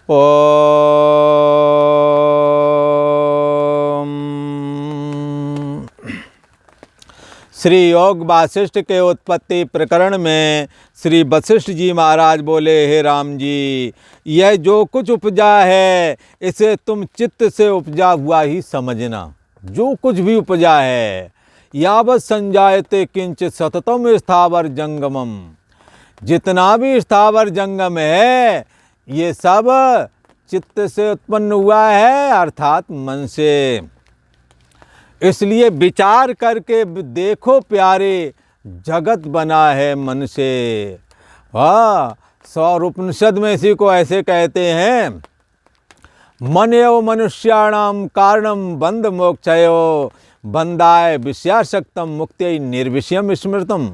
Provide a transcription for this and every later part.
ओम। श्री योग वासिष्ठ के उत्पत्ति प्रकरण में श्री वशिष्ठ जी महाराज बोले, हे राम जी, यह जो कुछ उपजा है इसे तुम चित्त से उपजा हुआ ही समझना। जो कुछ भी उपजा है, यावत् संजायते किंचित सततम स्थावर जंगमम, जितना भी स्थावर जंगम है ये सब चित्त से उत्पन्न हुआ है, अर्थात मन से। इसलिए विचार करके देखो प्यारे, जगत बना है मन से। वाह, सौर उपनिषद में इसी को ऐसे कहते हैं, मन एव मनुष्याणाम कारणम बंध मोक्षयो बंधाय विषयासक्तम मुक्त्यै निर्विषयम स्मृतम।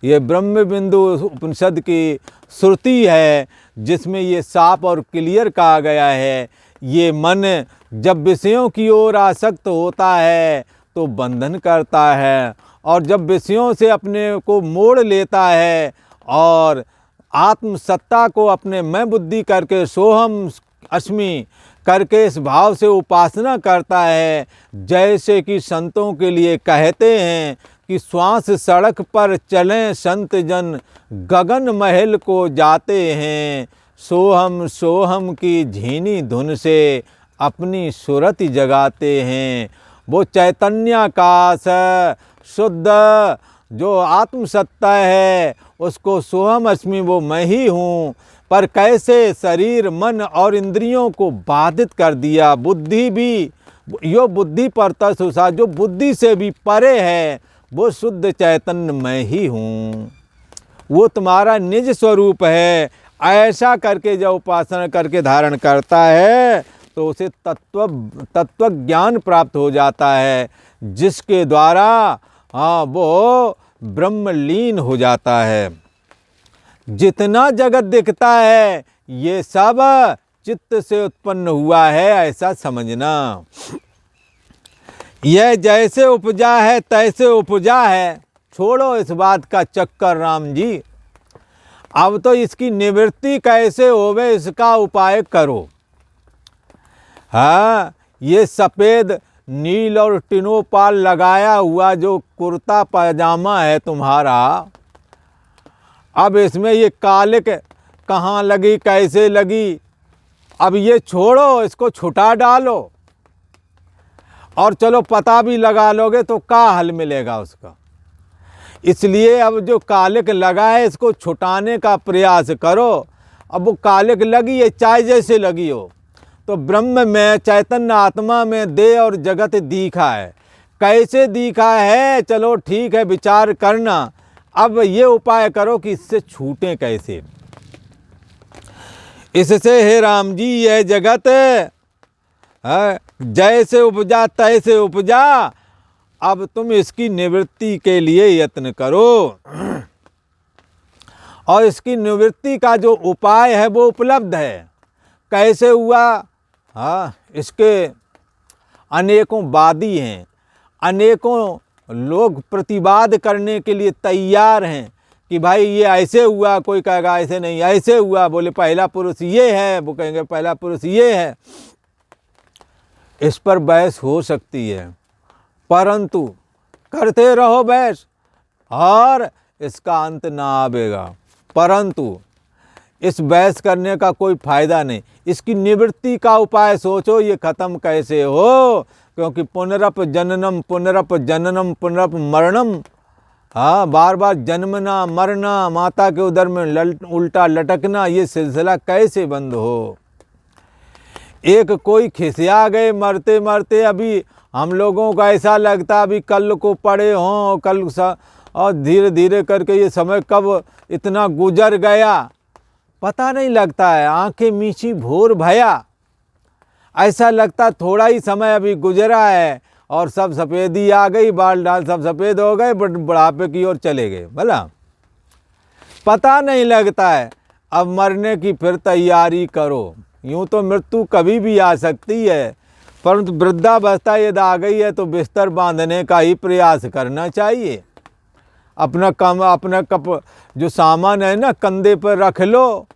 ये ब्रह्म बिंदु उपनिषद की श्रुति है, जिसमें ये साफ और क्लियर कहा गया है। ये मन जब विषयों की ओर आसक्त होता है तो बंधन करता है, और जब विषयों से अपने को मोड़ लेता है और आत्मसत्ता को अपने मैं बुद्धि करके सोहम अस्मि करके इस भाव से उपासना करता है, जैसे कि संतों के लिए कहते हैं कि श्वास सड़क पर चलें संत जन, गगन महल को जाते हैं, सोहम सोहम की झीनी धुन से अपनी सुरति जगाते हैं। वो चैतन्याकाश शुद्ध जो आत्मसत्ता है, उसको सोहम अस्मि, वो मैं ही हूँ। पर कैसे शरीर मन और इंद्रियों को बाधित कर दिया, बुद्धि भी, यो बुद्धि पर तत्सा, जो बुद्धि से भी परे है, वो शुद्ध चैतन्य मैं ही हूँ, वो तुम्हारा निज स्वरूप है। ऐसा करके जब उपासना करके धारण करता है तो उसे तत्व ज्ञान प्राप्त हो जाता है, जिसके द्वारा वो ब्रह्मलीन हो जाता है। जितना जगत दिखता है ये सब चित्त से उत्पन्न हुआ है, ऐसा समझना। यह जैसे उपजा है तैसे उपजा है। छोड़ो इस बात का चक्कर राम जी, अब तो इसकी निवृत्ति कैसे होवे इसका उपाय करो। हाँ, ये सफ़ेद नील और टिनोपाल लगाया हुआ जो कुर्ता पैजामा है तुम्हारा, अब इसमें ये कालिक कहाँ लगी, कैसे लगी, अब ये छोड़ो, इसको छुटा डालो, और चलो पता भी लगा लोगे तो क्या हल मिलेगा उसका। इसलिए अब जो कालिक लगा है इसको छुटाने का प्रयास करो। अब वो कालिक लगी है, चाय जैसे लगी हो, तो ब्रह्म में चैतन्य आत्मा में देह और जगत दिखा है। कैसे दिखा है, चलो ठीक है, विचार करना। अब ये उपाय करो कि इससे छूटें कैसे। इससे हे राम जी, यह जगत जैसे उपजा तैसे उपजा, अब तुम इसकी निवृत्ति के लिए यत्न करो। और इसकी निवृत्ति का जो उपाय है वो उपलब्ध है। कैसे हुआ? हाँ, इसके अनेकों वादी हैं, अनेकों लोग प्रतिवाद करने के लिए तैयार हैं कि भाई ये ऐसे हुआ, कोई कहेगा ऐसे नहीं, ऐसे हुआ, बोले पहला पुरुष ये है, वो कहेंगे पहला पुरुष ये है। इस पर बहस हो सकती है, परंतु करते रहो बहस और इसका अंत ना आवेगा। परंतु इस बहस करने का कोई फायदा नहीं। इसकी निवृत्ति का उपाय सोचो, ये खत्म कैसे हो, क्योंकि पुनरप जननम पुनरप जननम पुनरप मरणम। हाँ, बार बार जन्मना मरना, माता के उदर में उल्टा लटकना, ये सिलसिला कैसे बंद हो। एक कोई खिसिया गए मरते मरते, अभी हम लोगों का ऐसा लगता अभी कल को पड़े हों, कल और धीरे धीरे करके ये समय कब इतना गुजर गया पता नहीं लगता है। आंखें मीची भोर भया, ऐसा लगता थोड़ा ही समय अभी गुजरा है और सब सफ़ेदी आ गई, बाल डाल सब सफ़ेद हो गए, बुढ़ापे की ओर चले गए। भला पता नहीं लगता है। अब मरने की फिर तैयारी करो। यूँ तो मृत्यु कभी भी आ सकती है, परंतु वृद्धावस्था यदि आ गई है तो बिस्तर बांधने का ही प्रयास करना चाहिए। अपना कप जो सामान है ना कंधे पर रख लो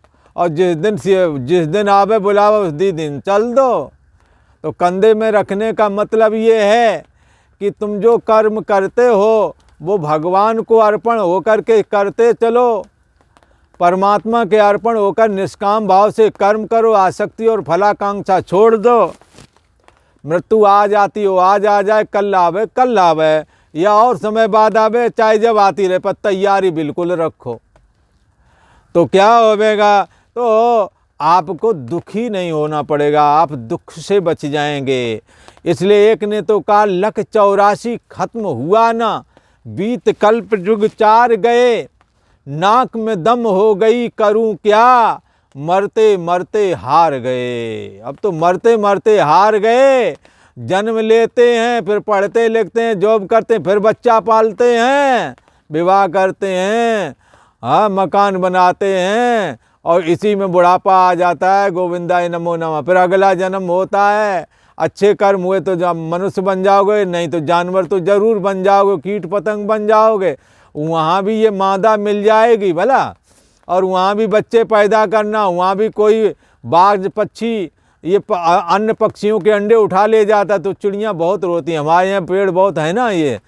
और जिस दिन आवे बुलावा उस दिन चल दो। तो कंधे में रखने का मतलब ये है कि तुम जो कर्म करते हो वो भगवान को अर्पण होकर के करते चलो, परमात्मा के अर्पण होकर निष्काम भाव से कर्म करो, आसक्ति और फलाकांक्षा छोड़ दो। मृत्यु आज आती हो आज आ जाए, कल आवे या और समय बाद आवे, चाहे जब आती रहे, पर तैयारी बिल्कुल रखो। तो क्या होगा, तो आपको दुखी नहीं होना पड़ेगा, आप दुख से बच जाएंगे। इसलिए एक ने तो कहा, लख 84 खत्म हुआ ना, बीत कल्प जुग 4 गए, नाक में दम हो गई करूं क्या, मरते मरते हार गए। अब तो मरते मरते हार गए। जन्म लेते हैं, फिर पढ़ते लिखते हैं, जॉब करते हैं, फिर बच्चा पालते हैं, विवाह करते हैं, हाँ मकान बनाते हैं, और इसी में बुढ़ापा आ जाता है। गोविंदाय नमो नमः। फिर अगला जन्म होता है, अच्छे कर्म हुए तो मनुष्य बन जाओगे, नहीं तो जानवर तो जरूर बन जाओगे, कीट पतंग बन जाओगे। वहाँ भी ये मादा मिल जाएगी भला, और वहाँ भी बच्चे पैदा करना, वहाँ भी कोई बाज पक्षी ये अन्य पक्षियों के अंडे उठा ले जाता। तो चिड़ियाँ बहुत रोती हैं, हमारे यहाँ पेड़ बहुत है ना ये,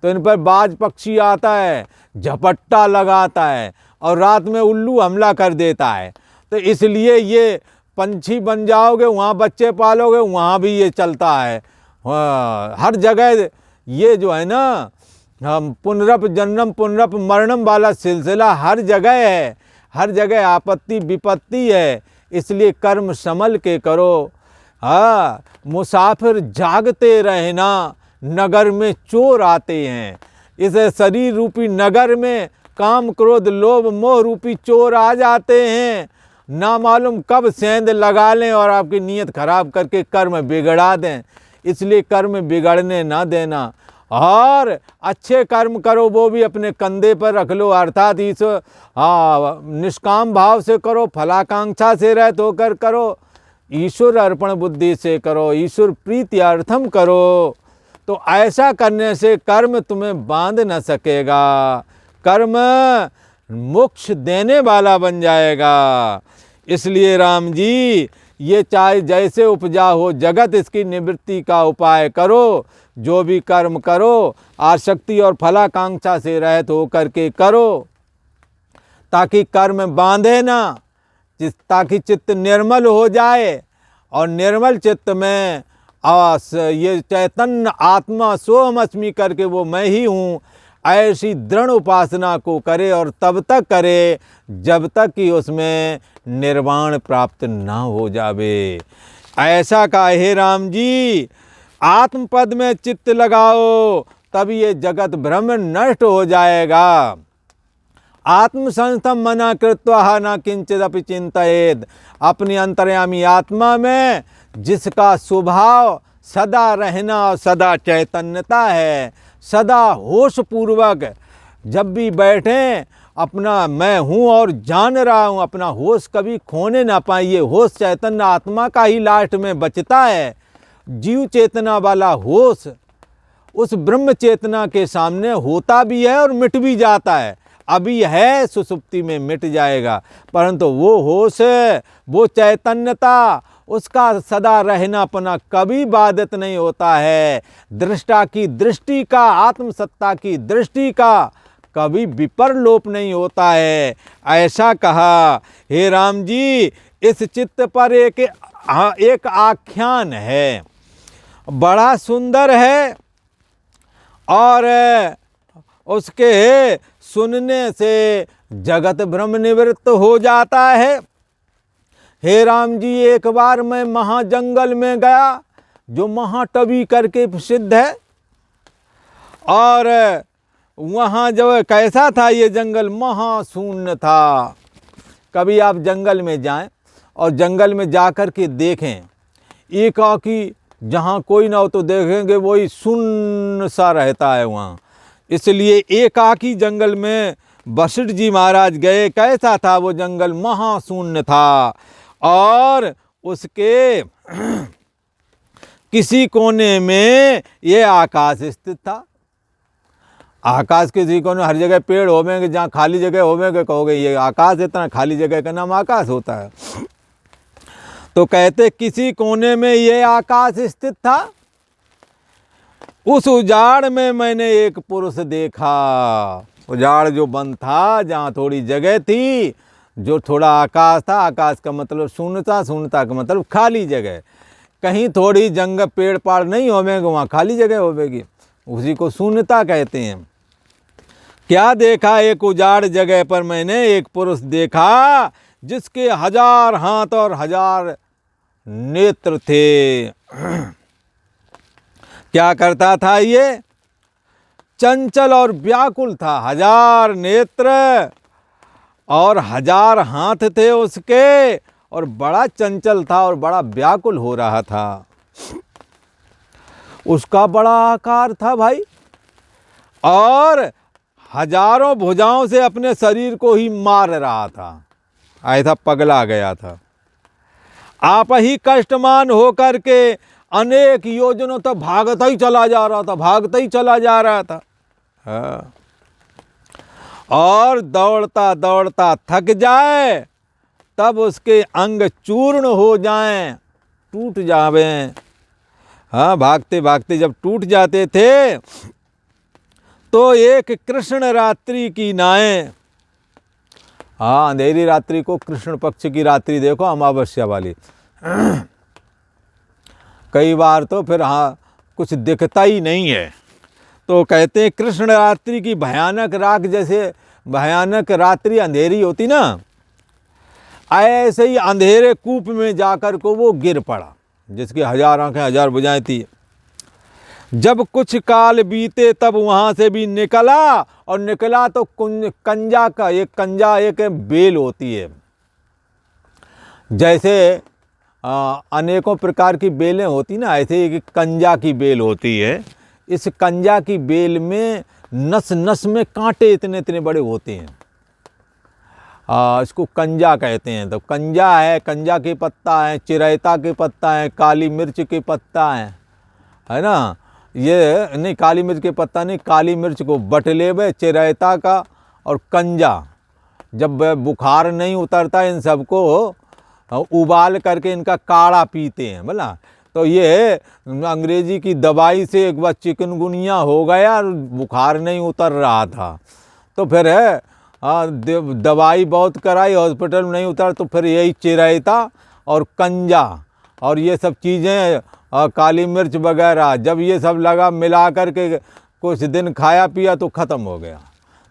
तो इन पर बाज पक्षी आता है, झपट्टा लगाता है, और रात में उल्लू हमला कर देता है। तो इसलिए ये पंछी बन जाओगे, वहाँ बच्चे पालोगे, वहाँ भी ये चलता है। हर जगह ये जो है ना, हम पुनरप जन्म पुनरप मरणम वाला सिलसिला हर जगह है, हर जगह आपत्ति विपत्ति है। इसलिए कर्म संभल के करो। हाँ, मुसाफिर जागते रहना, नगर में चोर आते हैं। इस शरीर रूपी नगर में काम क्रोध लोभ मोह रूपी चोर आ जाते हैं, ना मालूम कब सेंध लगा लें और आपकी नीयत खराब करके कर्म बिगड़ा दें। इसलिए कर्म बिगड़ने ना देना, और अच्छे कर्म करो, वो भी अपने कंधे पर रख लो, अर्थात ईश्वर निष्काम भाव से करो, फलाकांक्षा से रहित होकर करो, ईश्वर अर्पण बुद्धि से करो, ईश्वर प्रीति अर्थम करो। तो ऐसा करने से कर्म तुम्हें बांध न सकेगा, कर्म मोक्ष देने वाला बन जाएगा। इसलिए राम जी, ये चाहे जैसे उपजा हो जगत, इसकी निवृत्ति का उपाय करो। जो भी कर्म करो आसक्ति और फलाकांक्षा से रहित होकर के करो, ताकि कर्म बांधे ना, ताकि चित्त निर्मल हो जाए। और निर्मल चित्त में ये चैतन्य आत्मा सोहमअस्मि करके वो मैं ही हूँ, ऐसी दृढ़ उपासना को करे, और तब तक करे जब तक कि उसमें निर्वाण प्राप्त ना हो जावे। ऐसा कहा हे राम जी, आत्मपद में चित्त लगाओ, तब ये जगत भ्रम नष्ट हो जाएगा। आत्मसंस्थम मना कृत्वा न किंचिदपि चिंतयेद। अपनी अंतर्यामी आत्मा में जिसका स्वभाव सदा रहना और सदा चैतन्यता है, सदा होश पूर्वक जब भी बैठें अपना मैं हूँ और जान रहा हूँ, अपना होश कभी खोने ना पाइए। होश चैतन्य आत्मा का ही लास्ट में बचता है। जीव चेतना वाला होश उस ब्रह्म चेतना के सामने होता भी है और मिट भी जाता है। अभी है, सुसुप्ति में मिट जाएगा, परंतु वो होश, वो चैतन्यता, उसका सदा रहनापना कभी बाधित नहीं होता है। दृष्टा की दृष्टि का, आत्मसत्ता की दृष्टि का कभी विपरलोप नहीं होता है। ऐसा कहा हे राम जी। इस चित्त पर एक आख्यान है, बड़ा सुंदर है, और उसके सुनने से जगत भ्रम निवृत्त हो जाता है। हे राम जी, एक बार मैं महाजंगल में गया, जो महाटवी करके प्रसिद्ध है, और वहाँ जो कैसा था ये जंगल, महाशून्य था। कभी आप जंगल में जाएं और जंगल में जाकर के देखें, एकाकी जहाँ कोई ना हो तो देखेंगे वही शून्य सा रहता है वहाँ। इसलिए एकाकी जंगल में वशिष्ठ जी महाराज गए। कैसा था वो जंगल, महाशून्य था, और उसके किसी कोने में ये आकाश स्थित था। आकाश किसी को हर जगह पेड़ होवेंगे, जहाँ खाली जगह होवेंगे कहोगे ये आकाश, इतना खाली जगह का नाम आकाश होता है। तो कहते किसी कोने में ये आकाश स्थित था, उस उजाड़ में मैंने एक पुरुष देखा। उजाड़ जो बंद था, जहाँ थोड़ी जगह थी, जो थोड़ा आकाश था, आकाश का मतलब शून्यता, शून्यता का मतलब खाली जगह, कहीं थोड़ी जंगल पेड़ पाड़ नहीं होवेंगे, वहाँ खाली जगह होवेगी, उसी को शून्यता कहते हैं। क्या देखा, एक उजाड़ जगह पर मैंने एक पुरुष देखा जिसके 1000 हाथ और 1000 नेत्र थे। क्या करता था ये? चंचल और व्याकुल था। 1000 नेत्र और 1000 हाथ थे उसके, और बड़ा चंचल था और बड़ा व्याकुल हो रहा था। उसका बड़ा आकार था भाई, और हजारों भुजाओं से अपने शरीर को ही मार रहा था, ऐसा पगला गया था। आप ही कष्टमान होकर के अनेक योजनों तक भागता ही चला जा रहा था, भागता ही चला जा रहा था। हाँ। और दौड़ता दौड़ता थक जाए, तब उसके अंग चूर्ण हो जाएं, टूट जावें। हाँ, भागते भागते जब टूट जाते थे, तो एक कृष्ण रात्रि की नाएं, हाँ अंधेरी रात्रि को कृष्ण पक्ष की रात्रि देखो, अमावस्या वाली, कई बार तो फिर हाँ कुछ दिखता ही नहीं है। तो कहते हैं कृष्ण रात्रि की भयानक रात, जैसे भयानक रात्रि अंधेरी होती ना, ऐसे ही अंधेरे कूप में जाकर को वो गिर पड़ा, जिसकी 1000 आंखें 1000 भुजाएं थी। जब कुछ काल बीते तब वहाँ से भी निकला, और निकला तो कंजा का, एक कंजा एक बेल होती है, जैसे अनेकों प्रकार की बेलें होती ना, ऐसे एक कंजा की बेल होती है। इस कंजा की बेल में नस नस में कांटे इतने इतने बड़े होते हैं, इसको कंजा कहते हैं। तो कंजा है, कंजा के पत्ता है, चिरैता के पत्ता है, काली मिर्च के पत्ता है ना। ये नहीं, काली मिर्च के पत्ता नहीं, काली मिर्च को बटलेबे, चिरैता का और कंजा। जब बुखार नहीं उतरता, इन सबको उबाल करके इनका काढ़ा पीते हैं बोला। तो ये अंग्रेजी की दवाई से एक बार चिकनगुनिया हो गया, बुखार नहीं उतर रहा था, तो फिर दवाई बहुत कराई, हॉस्पिटल में नहीं उतर, तो फिर यही चिरैता और कंजा और ये सब चीज़ें, काली मिर्च वगैरह, जब ये सब लगा मिला करके कुछ दिन खाया पिया तो ख़त्म हो गया।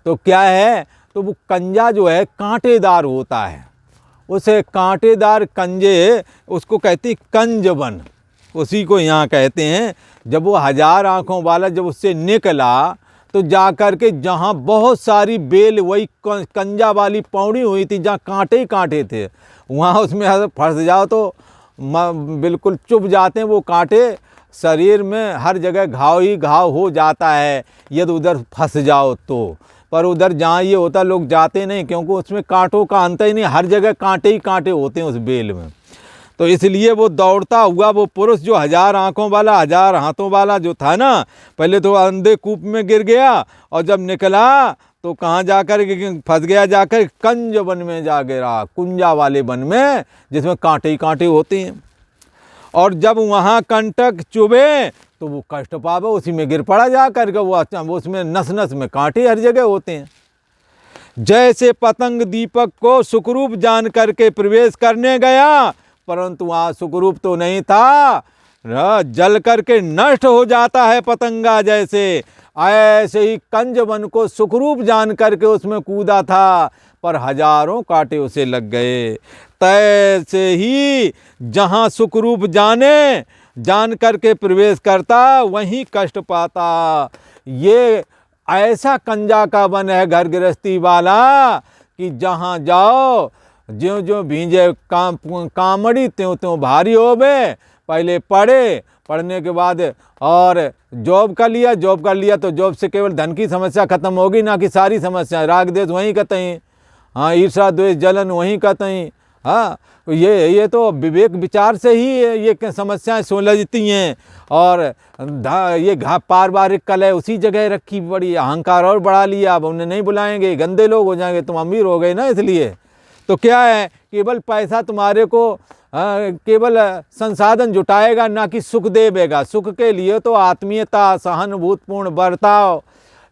तो क्या है, तो वो कंजा जो है कांटेदार होता है, उसे कांटेदार कंजे उसको कहते हैं कंजवन, उसी को यहाँ कहते हैं। जब वो 1000 आँखों वाला जब उससे निकला, तो जा कर के जहाँ बहुत सारी बेल, वही कंजा वाली पौड़ी हुई थी, जहाँ कांटे ही कांटे थे, वहाँ उसमें फंस जाओ तो बिल्कुल चुभ जाते हैं वो कांटे, शरीर में हर जगह घाव ही घाव हो जाता है यदि उधर फंस जाओ तो। पर उधर जहाँ ये होता लोग जाते नहीं, क्योंकि उसमें कांटों का अंत ही नहीं, हर जगह कांटे ही कांटे होते हैं उस बेल में। तो इसलिए वो दौड़ता हुआ वो पुरुष जो 1000 आँखों वाला 1000 हाथों वाला जो था ना, पहले तो अंधे कूप में गिर गया, और जब निकला तो कहाँ जाकर फंस गया, जाकर कंज वन में जा गिरा, कुंजा वाले वन में जिसमें कांटे ही कांटे होते हैं। और जब वहाँ कंटक चुभे तो वो कष्ट पावे, उसी में गिर पड़ा जा करके, वो उसमें नस नस में कांटे हर जगह होते हैं। जैसे पतंग दीपक को सुखरूप जान करके प्रवेश करने गया, परंतु वहाँ सुखरूप तो नहीं था, जल करके नष्ट हो जाता है पतंगा जैसे, ऐसे ही कंज वन को सुखरूप जान करके उसमें कूदा था, पर हजारों कांटे उसे लग गए। तैसे ही जहाँ सुखरूप जान करके प्रवेश करता, वहीं कष्ट पाता। ये ऐसा कंजा का वन है घर गृहस्थी वाला, कि जहाँ जाओ ज्यों ज्यों भींजे कामड़ी त्यों त्यों भारी होवे। पहले पढ़ने के बाद और जॉब कर लिया तो जॉब से केवल धन की समस्या खत्म होगी, ना कि सारी समस्या। राग द्वेष वहीं कतहीं, हाँ ईर्षा द्वेष जलन वहीं कतहीं, हाँ, ये तो विवेक विचार से ही ये समस्याएं सुलझती हैं। और ये पारिवारिक कलह उसी जगह रखी बड़ी, अहंकार और बढ़ा लिया। अब उन्हें नहीं बुलाएंगे, गंदे लोग हो जाएंगे, तुम अमीर हो गए ना इसलिए। तो क्या है, केवल पैसा तुम्हारे को केवल संसाधन जुटाएगा, ना कि सुख देगा। सुख के लिए तो आत्मीयता, सहानुभूतिपूर्ण बर्ताव,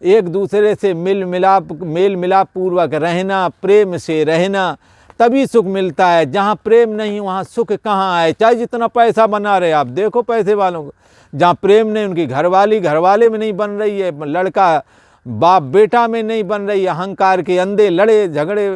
एक दूसरे से मेल मिलाप पूर्वक रहना, प्रेम से रहना, तभी सुख मिलता है। जहाँ प्रेम नहीं वहाँ सुख कहाँ है। चाहे जितना पैसा बना रहे, आप देखो पैसे वालों को, जहाँ प्रेम नहीं, उनकी घरवाले में नहीं बन रही है, लड़का बाप बेटा में नहीं बन रही है। अहंकार के अंधे लड़े झगड़े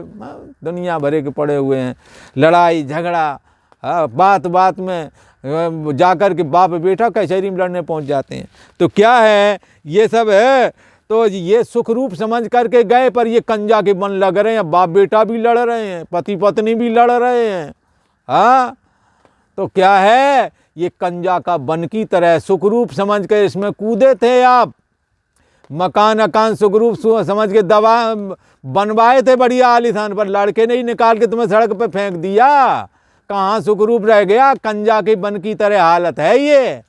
दुनिया भरे के पड़े हुए हैं, लड़ाई झगड़ा, बात बात में जाकर के बाप बेटा कचहरी में लड़ने पहुंच जाते हैं। तो क्या है, ये सब है। तो ये सुख रूप समझ करके गए, पर ये कंजा के बन लग रहे हैं। बाप बेटा भी लड़ रहे हैं, पति पत्नी भी लड़ रहे हैं। हाँ, तो क्या है, ये कंजा का बन की तरह सुख रूप समझ कर इसमें कूदे थे आप। मकान अकान सुख रूप समझ के दवा बनवाए थे बढ़िया आलीशान, पर लड़के नहीं निकाल के तुम्हें सड़क पे फेंक दिया। कहाँ सुख रूप रह गया, कंजा के बन की तरह हालत है ये।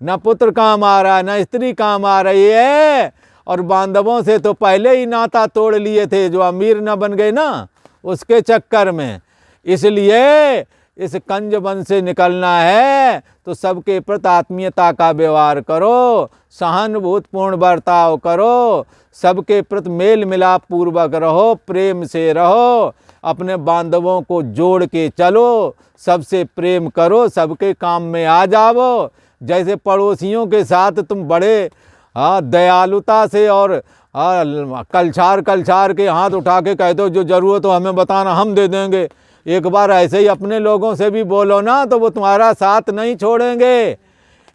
न पुत्र काम आ रहा है, न स्त्री काम आ रही है। और बांधवों से तो पहले ही नाता तोड़ लिए थे, जो अमीर न बन गए ना उसके चक्कर में। इसलिए इस कंज बन से निकलना है तो सबके प्रति आत्मीयता का व्यवहार करो, सहानुभूतिपूर्ण बर्ताव करो, सबके प्रति मेल मिलाप पूर्वक रहो, प्रेम से रहो, अपने बांधवों को जोड़ के चलो, सबसे प्रेम करो, सबके काम में आ जाओ। जैसे पड़ोसियों के साथ तुम बड़े दयालुता से और कलछार के हाथ उठा के कह दो, जो ज़रूरत हो हमें बताना, हम दे देंगे। एक बार ऐसे ही अपने लोगों से भी बोलो ना, तो वो तुम्हारा साथ नहीं छोड़ेंगे।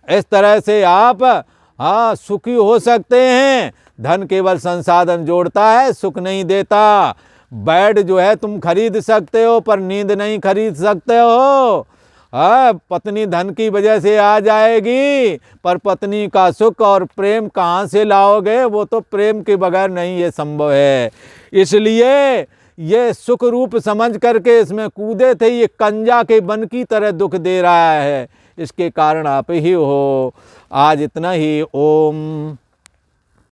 इस तरह से आप सुखी हो सकते हैं। धन केवल संसाधन जोड़ता है, सुख नहीं देता। बेड जो है तुम खरीद सकते हो, पर नींद नहीं खरीद सकते हो। पत्नी धन की वजह से आ जाएगी, पर पत्नी का सुख और प्रेम कहाँ से लाओगे? वो तो प्रेम के बगैर नहीं ये संभव है। इसलिए ये सुख रूप समझ करके इसमें कूदे थे। ये कंजा के बन की तरह दुख दे रहा है, इसके कारण आप ही हो। आज इतना ही। ओम।